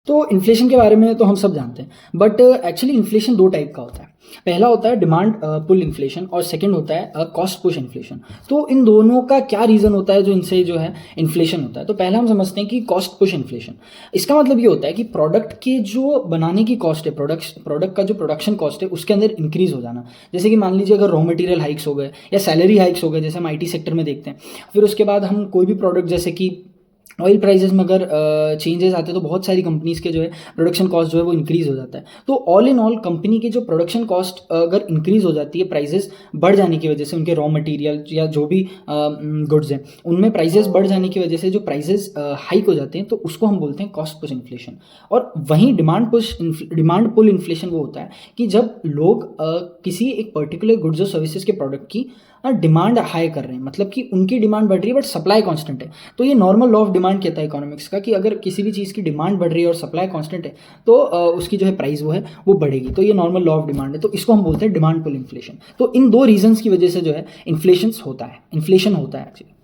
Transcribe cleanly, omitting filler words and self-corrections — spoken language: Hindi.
तो इन्फ्लेशन के बारे में तो हम सब जानते हैं, बट एक्चुअली इन्फ्लेशन 2 टाइप का होता है। पहला होता है डिमांड पुल इन्फ्लेशन और सेकंड होता है कॉस्ट पुश इन्फ्लेशन। तो इन दोनों का क्या रीज़न होता है जो इनसे जो है इन्फ्लेशन होता है? तो पहला हम समझते हैं कि कॉस्ट पुश इन्फ्लेशन। इसका मतलब ये होता है कि प्रोडक्ट के जो बनाने की कॉस्ट है, प्रोडक्ट का जो प्रोडक्शन कॉस्ट है उसके अंदर इंक्रीज़ हो जाना। जैसे कि मान लीजिए अगर रॉ मटेरियल हाइक्स हो गए या सैलरी हाइक्स हो गए, जैसे हम आईटी सेक्टर में देखते हैं। फिर उसके बाद हम कोई भी प्रोडक्ट, जैसे कि ऑयल प्राइसेस में अगर चेंजेस आते हैं तो बहुत सारी कंपनीज़ के जो है प्रोडक्शन कॉस्ट जो है वो इंक्रीज़ हो जाता है। तो ऑल इन ऑल कंपनी की जो प्रोडक्शन कॉस्ट अगर इंक्रीज़ हो जाती है प्राइसेस बढ़ जाने की वजह से, उनके रॉ मटेरियल या जो भी गुड्स हैं उनमें प्राइसेस बढ़ जाने की वजह से जो प्राइसेस हाइक हो जाते हैं, तो उसको हम बोलते हैं कॉस्ट पुश इन्फ्लेशन। और वहीं डिमांड पुल इन्फ्लेशन वो होता है कि जब लोग किसी एक पर्टिकुलर गुड्स और सर्विसेज के प्रोडक्ट की डिमांड हाई कर रहे हैं, मतलब कि उनकी डिमांड बढ़ रही है बट सप्लाई कांस्टेंट है। तो ये नॉर्मल लॉ ऑफ डिमांड कहता है इकोनॉमिक्स का कि अगर किसी भी चीज़ की डिमांड बढ़ रही है और सप्लाई कांस्टेंट है तो उसकी जो है प्राइस वो बढ़ेगी। तो ये नॉर्मल लॉ ऑफ डिमांड है, तो इसको हम बोलते हैं डिमांड पुल इन्फ्लेशन। तो इन 2 रीजंस की वजह से जो है इन्फ्लेशन होता है एक्चुअली।